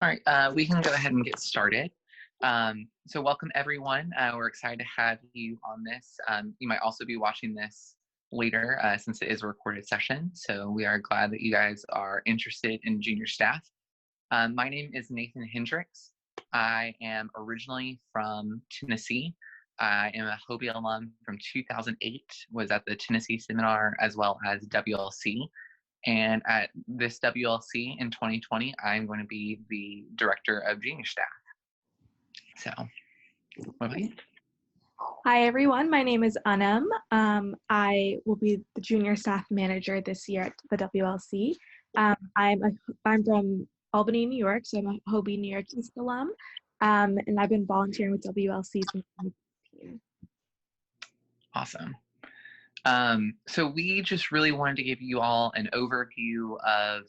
All right, we can go ahead and get started. So welcome everyone. We're excited to have you on this. You might also be watching this later since it is a recorded session. So we are glad that you guys are interested in junior staff. My name is Nathan Hendricks. I am originally from Tennessee. I am a Hobie alum from 2008, was at the Tennessee seminar as well as WLC. And at this WLC in 2020, I'm going to be the director of junior staff. So, what about you? Hi everyone, my name is Anam. I will be the junior staff manager this year at the WLC. I'm from Albany, New York, so I'm a Hobie New York East alum, and I've been volunteering with WLC since 2015. Awesome. So we just really wanted to give you all an overview of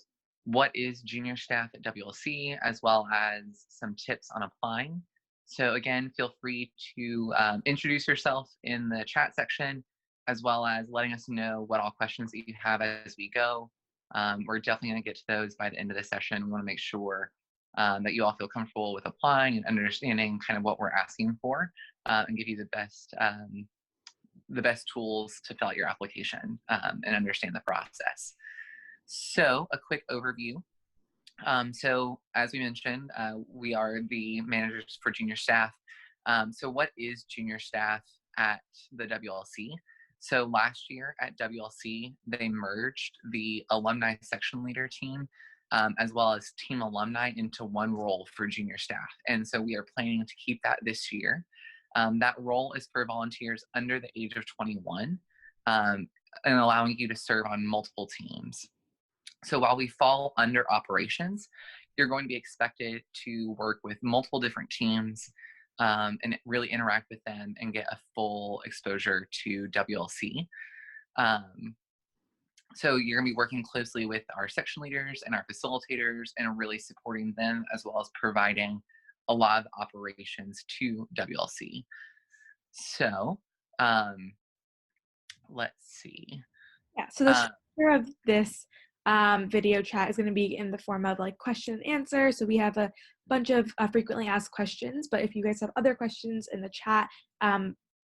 what is junior staff at WLC, as well as some tips on applying. So again, feel free to introduce yourself in the chat section, as well as letting us know what all questions that you have as we go. We're definitely going to get to those by the end of the session. We want to make sure that you all feel comfortable with applying and understanding kind of what we're asking for, and give you the best tools to fill out your application and understand the process. So a quick overview. So as we mentioned, we are the managers for junior staff. So what is junior staff at the WLC? So last year at WLC, they merged the alumni section leader team as well as team alumni into one role for junior staff. And so we are planning to keep that this year. That role is for volunteers under the age of 21 and allowing you to serve on multiple teams. So while we fall under operations, you're going to be expected to work with multiple different teams and really interact with them and get a full exposure to WLC. So you're going to be working closely with our section leaders and our facilitators and really supporting them, as well as providing a lot of operations to WLC. So let's see. Yeah, so the structure of this video chat is going to be in the form of like question and answer. So we have a bunch of frequently asked questions, but if you guys have other questions in the chat,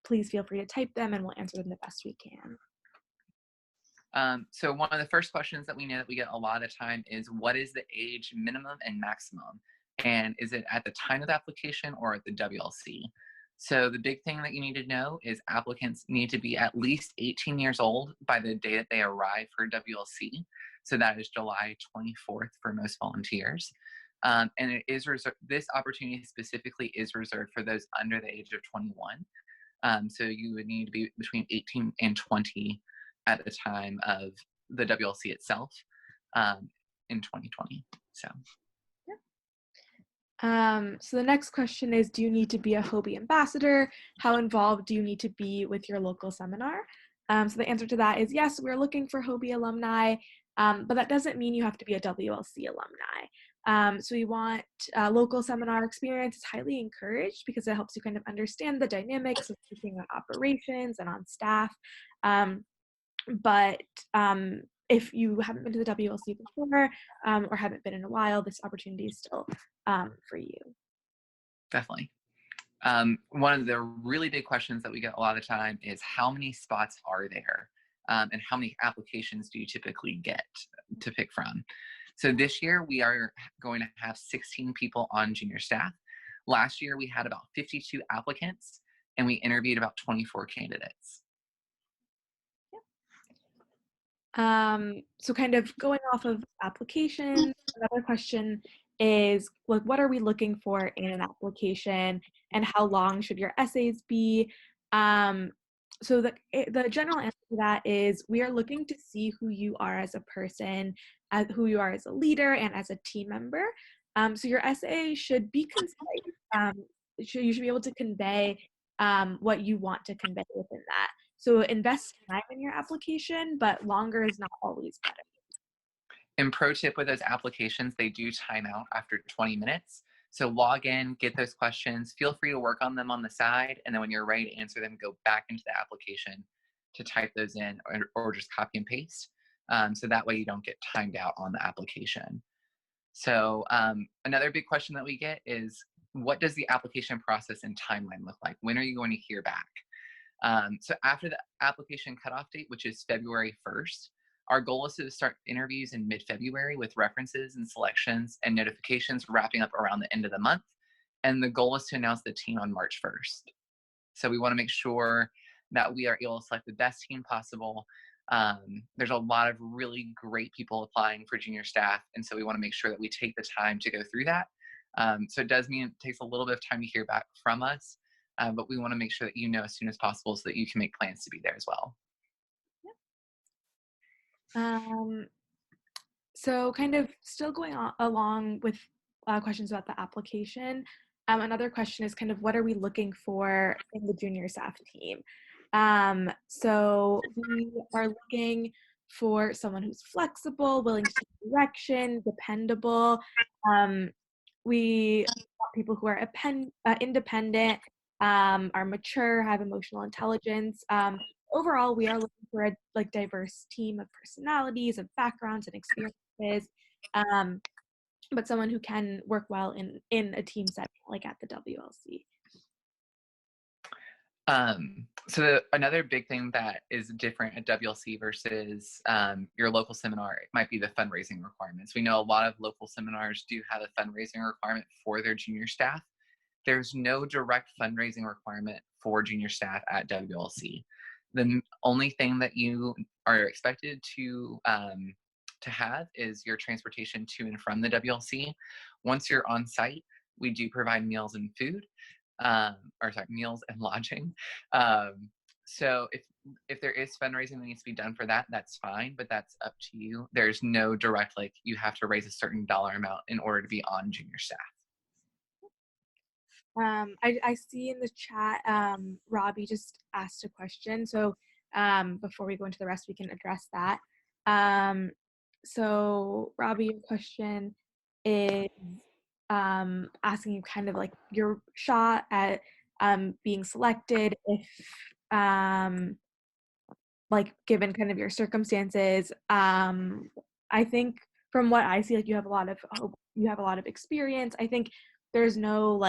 please feel free to type them and we'll answer them the best we can. So one of the first questions that we know that we get a lot of the time is, what is the age minimum and maximum? And is it at the time of the application or at the WLC? So the big thing that you need to know is applicants need to be at least 18 years old by the day that they arrive for WLC. So that is July 24th for most volunteers. And it is reserved, this opportunity specifically is reserved for those under the age of 21. So you would need to be between 18 and 20 at the time of the WLC itself in 2020. So the next question is, do you need to be a Hobie ambassador? How involved do you need to be with your local seminar? So the answer to that is yes, we're looking for Hobie alumni, but that doesn't mean you have to be a WLC alumni. So we want local seminar experience is highly encouraged because it helps you kind of understand the dynamics of teaching on operations and on staff. But if you haven't been to the WLC before or haven't been in a while, this opportunity is still for you. Definitely. One of the really big questions that we get a lot of the time is, how many spots are there? And how many applications do you typically get to pick from? So this year we are going to have 16 people on junior staff. Last year we had about 52 applicants and we interviewed about 24 candidates. So kind of going off of applications, another question is, like, what are we looking for in an application and how long should your essays be? So the general answer to that is, we are looking to see who you are as a person, who you are as a leader and as a team member. So your essay should be concise. You should be able to convey what you want to convey within that. So invest time in your application, but longer is not always better. And pro tip with those applications, they do time out after 20 minutes. So log in, get those questions, feel free to work on them on the side. And then when you're ready to answer them, go back into the application to type those in or just copy and paste. So that way you don't get timed out on the application. So another big question that we get is, what does the application process and timeline look like? When are you going to hear back? So after the application cutoff date, which is February 1st, our goal is to start interviews in mid-February with references and selections and notifications wrapping up around the end of the month. And the goal is to announce the team on March 1st. So we want to make sure that we are able to select the best team possible. There's a lot of really great people applying for junior staff, and so we want to make sure that we take the time to go through that. So it does mean it takes a little bit of time to hear back from us, but we want to make sure that you know as soon as possible so that you can make plans to be there as well. So kind of still going along with questions about the application, another question is kind of what are we looking for in the junior staff team? So we are looking for someone who's flexible, willing to take direction, dependable. We want people who are independent, are mature, have emotional intelligence. Overall, we are looking for a diverse team of personalities, of backgrounds, and experiences, but someone who can work well in a team setting, like at the WLC. So another big thing that is different at WLC versus your local seminar, it might be the fundraising requirements. We know a lot of local seminars do have a fundraising requirement for their junior staff. There's no direct fundraising requirement for junior staff at WLC. The only thing that you are expected to have is your transportation to and from the WLC. Once you're on site, we do provide meals and food, meals and lodging. So if there is fundraising that needs to be done for that, that's fine, but that's up to you. There's no direct, like, you have to raise a certain dollar amount in order to be on junior staff. I see in the chat, Robbie just asked a question. So before we go into the rest, we can address that. So Robbie, your question is asking you kind of like your shot at being selected if like given kind of your circumstances. I think from what I see, like you have a lot of experience. I think there's no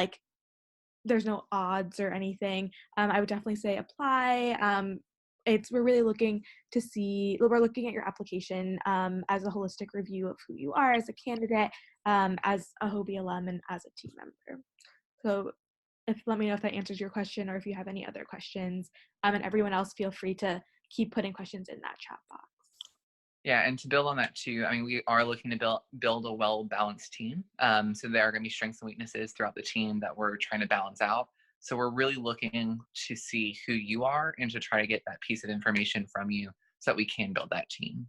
odds or anything. I would definitely say apply. We're really looking at your application as a holistic review of who you are as a candidate, as a Hobie alum, and as a team member. So let me know if that answers your question or if you have any other questions. And everyone else, feel free to keep putting questions in that chat box. Yeah, and to build on that too, I mean, we are looking to build a well-balanced team. So there are going to be strengths and weaknesses throughout the team that we're trying to balance out. So we're really looking to see who you are and to try to get that piece of information from you so that we can build that team.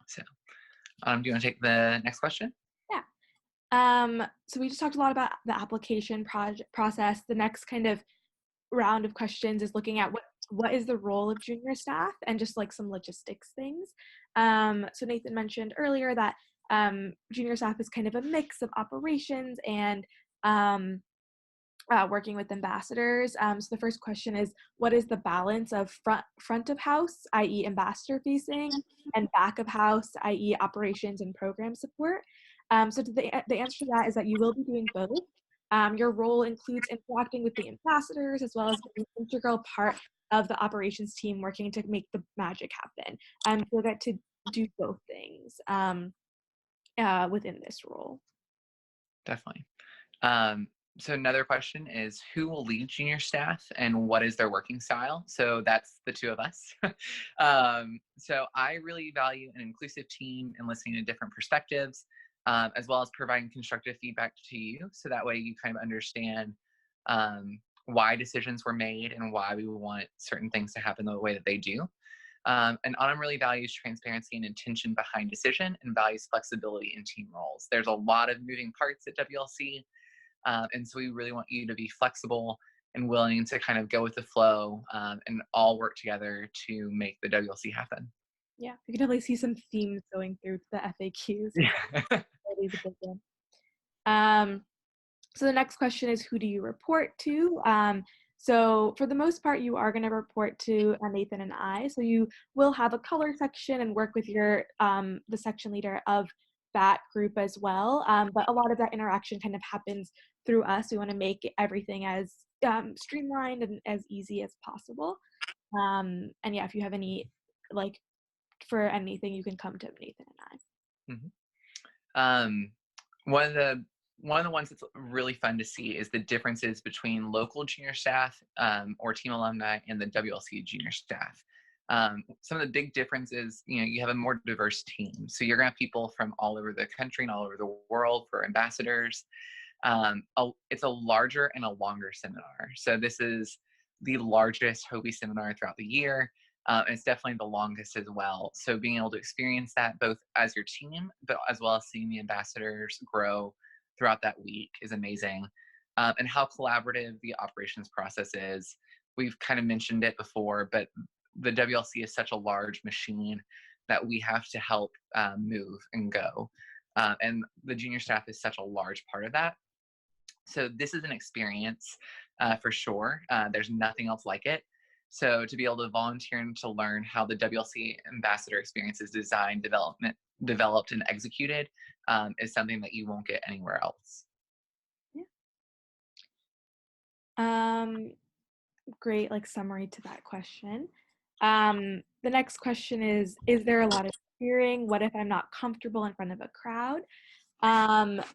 So do you want to take the next question? Yeah. So we just talked a lot about the application process. The next kind of round of questions is looking at what is the role of junior staff and just like some logistics things. So Nathan mentioned earlier that junior staff is kind of a mix of operations and working with ambassadors. So the first question is, what is the balance of front of house, i.e. ambassador facing, and back of house, i.e. operations and program support? So the answer to that is that you will be doing both. Your role includes interacting with the ambassadors as well as being an integral part of the operations team working to make the magic happen. You'll get to do both things within this role. Definitely. So another question is, who will lead junior staff and what is their working style? So that's the two of us. So I really value an inclusive team and listening to different perspectives, as well as providing constructive feedback to you. So that way you kind of understand why decisions were made and why we want certain things to happen the way that they do. And Autumn really values transparency and intention behind decision and values flexibility in team roles. There's a lot of moving parts at WLC. And so we really want you to be flexible and willing to kind of go with the flow and all work together to make the WLC happen. Yeah, you can definitely see some themes going through the FAQs. Yeah. So the next question is, who do you report to? So for the most part, you are going to report to Nathan and I. So you will have a color section and work with your the section leader of that group as well. But a lot of that interaction kind of happens through us. We want to make everything as streamlined and as easy as possible. And yeah, if you have any, like, for anything, you can come to Nathan and I. Um, one of the ones that's really fun to see is the differences between local junior staff or team alumni and the WLC junior staff. Some of the big differences, you have a more diverse team. So you're gonna have people from all over the country and all over the world for ambassadors. It's a larger and a longer seminar. So this is the largest Hobie seminar throughout the year. And it's definitely the longest as well. So being able to experience that both as your team, but as well as seeing the ambassadors grow throughout that week is amazing. And how collaborative the operations process is. We've kind of mentioned it before, but the WLC is such a large machine that we have to help move and go. And the junior staff is such a large part of that. So this is an experience for sure. There's nothing else like it. So to be able to volunteer and to learn how the WLC ambassador experience is designed, developed, and executed is something that you won't get anywhere else. Yeah. Great, like, summary to that question. The next question is there a lot of cheering? What if I'm not comfortable in front of a crowd?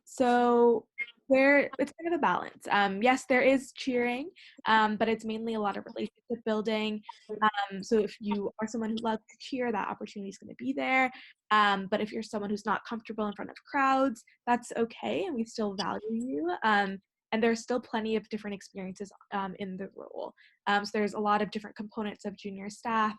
So it's kind of a balance. Yes, there is cheering, but it's mainly a lot of relationship building. So if you are someone who loves to cheer, that opportunity is going to be there. But if you're someone who's not comfortable in front of crowds, that's okay, and we still value you. And there's still plenty of different experiences in the role. So there's a lot of different components of junior staff.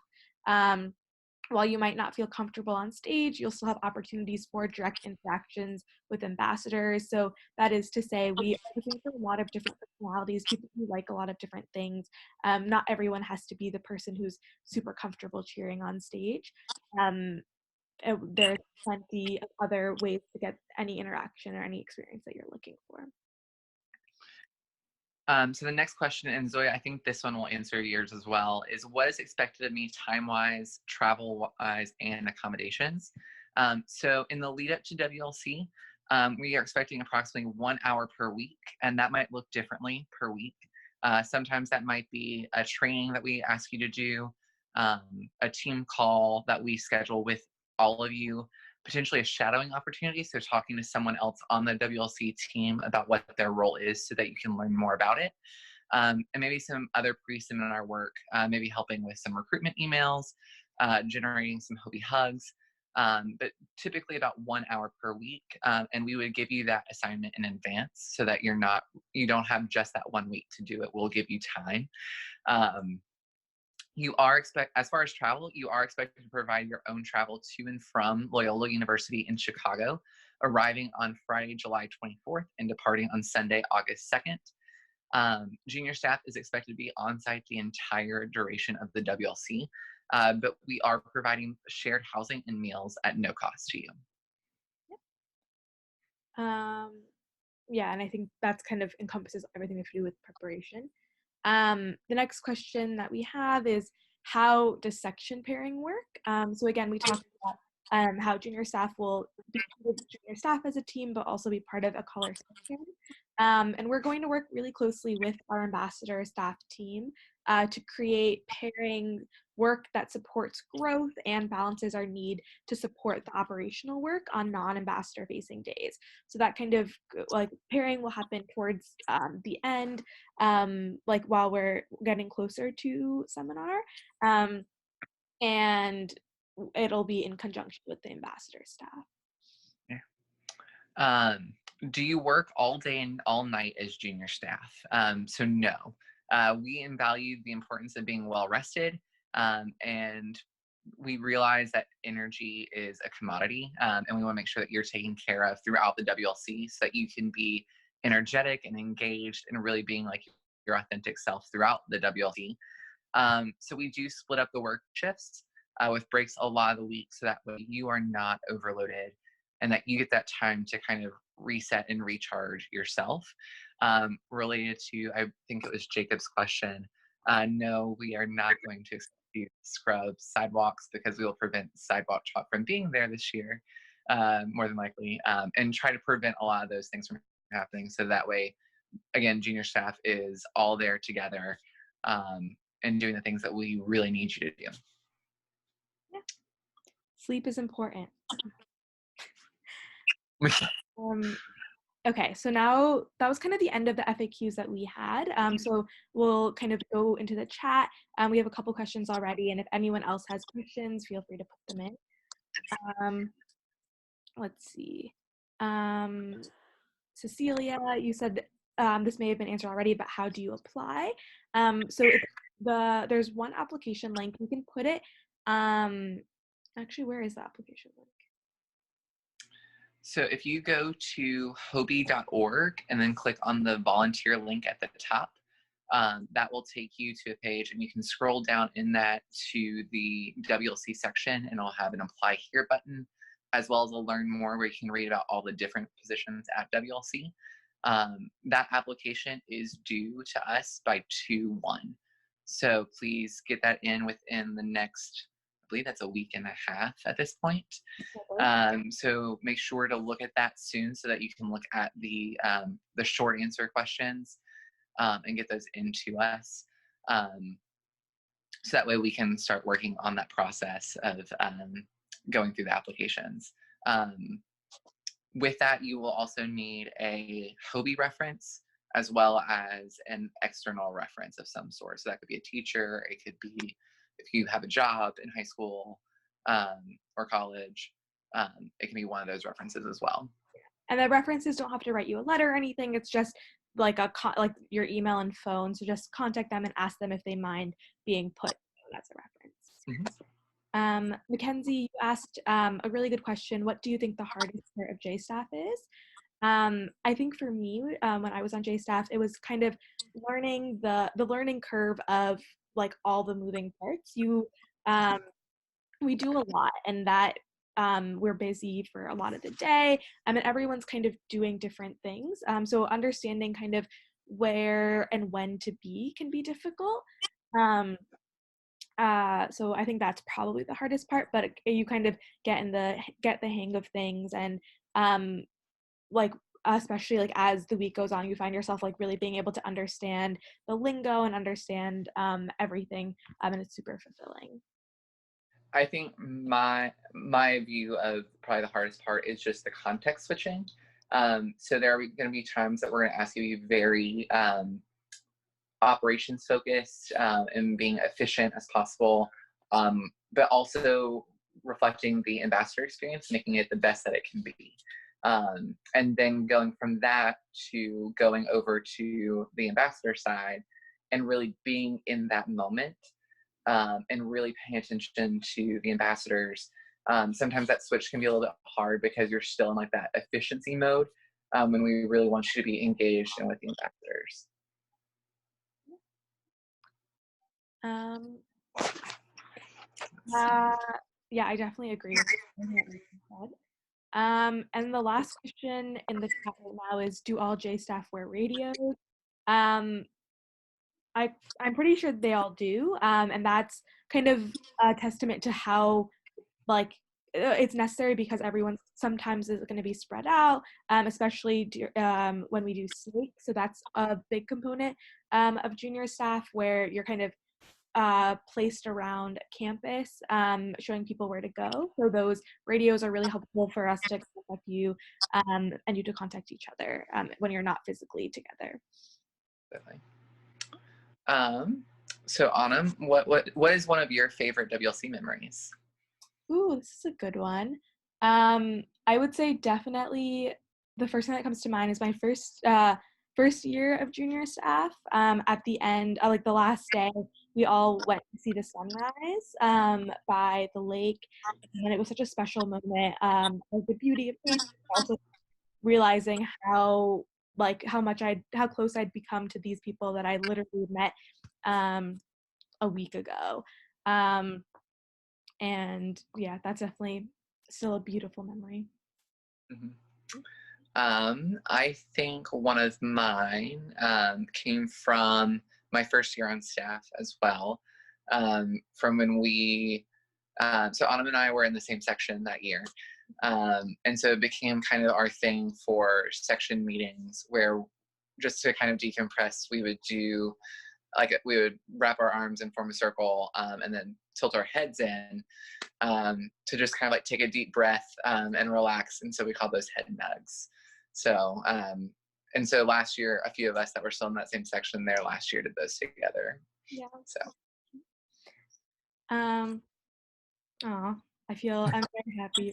While you might not feel comfortable on stage, you'll still have opportunities for direct interactions with ambassadors. So that is to say, we are looking for a lot of different personalities, people who like a lot of different things. Not everyone has to be the person who's super comfortable cheering on stage. There's plenty of other ways to get any interaction or any experience that you're looking for. So the next question, and Zoya, I think this one will answer yours as well, is what is expected of me time-wise, travel-wise, and accommodations? So in the lead up to WLC, we are expecting approximately 1 hour per week, and that might look differently per week. Sometimes that might be a training that we ask you to do, a team call that we schedule with all of you, potentially a shadowing opportunity. So talking to someone else on the WLC team about what their role is so that you can learn more about it. And maybe some other pre-seminar work, maybe helping with some recruitment emails, generating some Hobie hugs, but typically about 1 hour per week. And we would give you that assignment in advance so that you don't have just that 1 week to do it. We'll give you time. As far as travel, you are expected to provide your own travel to and from Loyola University in Chicago, arriving on Friday, July 24th and departing on Sunday, August 2nd. Junior staff is expected to be on site the entire duration of the WLC, but we are providing shared housing and meals at no cost to you. Yeah, and I think that's kind of encompasses everything we have to do with preparation. The next question that we have is, how does section pairing work? So again, we talked about how junior staff will be part of junior staff as a team, but also be part of a color section. And we're going to work really closely with our ambassador staff team to create pairing work that supports growth and balances our need to support the operational work on non-ambassador facing days. So that kind of like pairing will happen towards the end, like while we're getting closer to seminar, and it'll be in conjunction with the ambassador staff. Yeah. Do you work all day and all night as junior staff? So no. We value the importance of being well rested, and we realize that energy is a commodity, and we want to make sure that you're taken care of throughout the WLC so that you can be energetic and engaged and really being like your authentic self throughout the WLC. So we do split up the work shifts with breaks a lot of the week so that way you are not overloaded and that you get that time to kind of reset and recharge yourself. Related to, I think it was Jacob's question, no, we are not going to scrub sidewalks because we will prevent sidewalk chalk from being there this year. more than likely, and try to prevent a lot of those things from happening. So that way, again, junior staff is all there together and doing the things that we really need you to do. Yeah. Sleep is important. Okay, so now that was kind of the end of the FAQs that we had. So we'll kind of go into the chat. We have a couple questions already, and if anyone else has questions, feel free to put them in. Let's see. Cecilia, you said this may have been answered already, but how do you apply? So there's one application link. You can put it. Actually, where is the application link? So if you go to hobie.org and then click on the volunteer link at the top, that will take you to a page, and you can scroll down in that to the WLC section, and it'll have an apply here button, as well as a learn more where you can read about all the different positions at WLC. That application is due to us by 2/1. So please get that in within the next, I believe that's a week and a half at this point. So make sure to look at that soon so that you can look at the short answer questions and get those into us. So that way we can start working on that process of going through the applications. With that, you will also need a Hobie reference as well as an external reference of some sort. So that could be a teacher, it could be if you have a job in high school or college, it can be one of those references as well. And the references don't have to write you a letter or anything. It's just like like your email and phone. So just contact them and ask them if they mind being put as a reference. Mm-hmm. Mackenzie, you asked a really good question. What do you think the hardest part of JSTAF is? I think for me, when I was on JSTAF, it was kind of learning the learning curve of like all the moving parts. We do a lot, and that we're busy for a lot of the day, and everyone's kind of doing different things. So understanding kind of where and when to be can be difficult. So I think that's probably the hardest part, but you kind of get the hang of things, and like especially like as the week goes on, you find yourself like really being able to understand the lingo and understand everything, and it's super fulfilling. I think my view of probably the hardest part is just the context switching. So there are going to be times that we're going to ask you to be very operations focused and being efficient as possible, but also reflecting the ambassador experience, making it the best that it can be. And then going from that to going over to the ambassador side and really being in that moment and really paying attention to the ambassadors. Sometimes that switch can be a little bit hard because you're still in like that efficiency mode when we really want you to be engaged and with the ambassadors. Yeah, I definitely agree with what you said. And the last question in the chat right now is, do all JSTAF wear radios? I'm pretty sure they all do, and that's kind of a testament to how like it's necessary, because everyone sometimes is going to be spread out, especially when we do SNAKE. So that's a big component of junior staff, where you're kind of placed around campus, showing people where to go. So those radios are really helpful for us to contact you and you to contact each other when you're not physically together. Definitely. So Anam, what is one of your favorite WLC memories? Ooh, this is a good one. I would say definitely the first thing that comes to mind is my first year of junior staff. At the end, like the last day, we all went to see the sunrise by the lake, and it was such a special moment. Like the beauty of nature, also realizing how close I'd become to these people that I literally met a week ago. And yeah, that's definitely still a beautiful memory. Mm-hmm. I think one of mine came from my first year on staff as well. From when so Anam and I were in the same section that year. And so it became kind of our thing for section meetings where just to kind of decompress, we would do we would wrap our arms and form a circle and then tilt our heads in to just kind of like take a deep breath and relax. And so we call those head nugs. So, and so last year, a few of us that were still in that same section there last year did those together. Yeah. So. I'm very happy.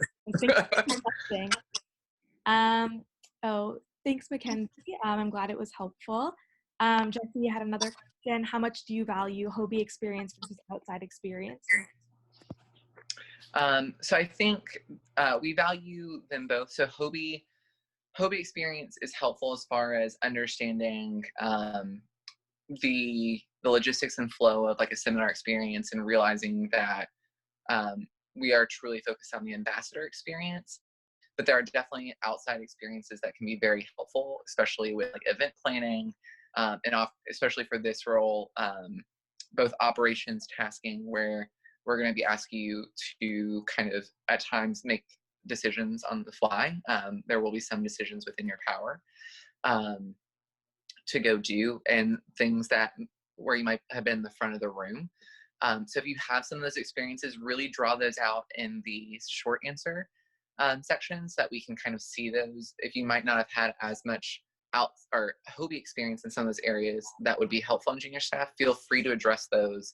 Thanks, Mackenzie. I'm glad it was helpful. Jesse, you had another question. How much do you value Hobie experience versus outside experience? So I think we value them both. So Hobie experience is helpful as far as understanding the logistics and flow of like a seminar experience and realizing that we are truly focused on the ambassador experience. But there are definitely outside experiences that can be very helpful, especially with like event planning, and especially for this role, both operations tasking, where we're going to be asking you to kind of at times make decisions on the fly. There will be some decisions within your power to go do, and things that where you might have been in the front of the room. So if you have some of those experiences, really draw those out in the short answer sections so that we can kind of see those. If you might not have had as much Hobie experience in some of those areas that would be helpful in junior staff, feel free to address those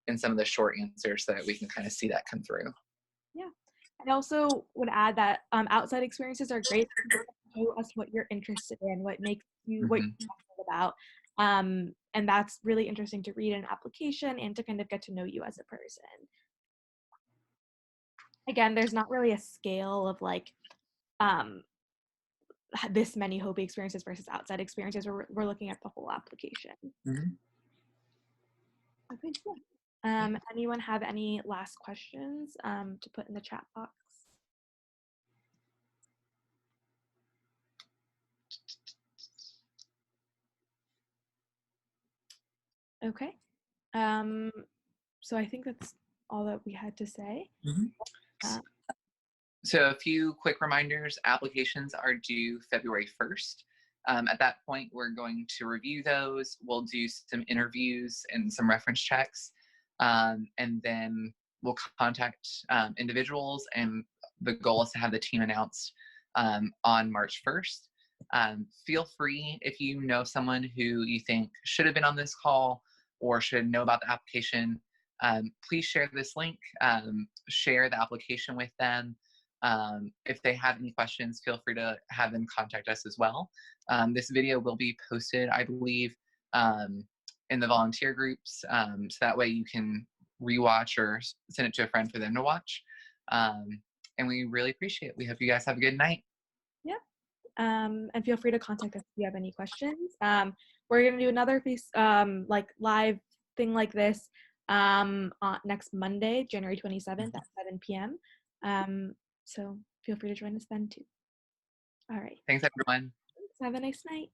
in some of the short answers so that we can kind of see that come through. Yeah. I also would add that outside experiences are great to show us what you're interested in, what makes you, what you're passionate about. And that's really interesting to read in an application and to kind of get to know you as a person. Again, there's not really a scale of like this many Hobie experiences versus outside experiences. We're looking at the whole application. Okay, cool. Anyone have any last questions to put in the chat box? Okay. So I think that's all that we had to say. So a few quick reminders. Applications are due February 1st. At that point, we're going to review those. We'll do some interviews and some reference checks. And then we'll contact individuals, and the goal is to have the team announced on March 1st. Feel free, if you know someone who you think should have been on this call or should know about the application, please share this link, share the application with them. If they have any questions, feel free to have them contact us as well. This video will be posted, I believe, in the volunteer groups, so that way you can rewatch or send it to a friend for them to watch. And we really appreciate it. We hope you guys have a good night. Yep. And feel free to contact us if you have any questions. We're going to do another live thing like this on next Monday, January 27th at 7 p.m. So feel free to join us then too. All right. Thanks, everyone. Have a nice night.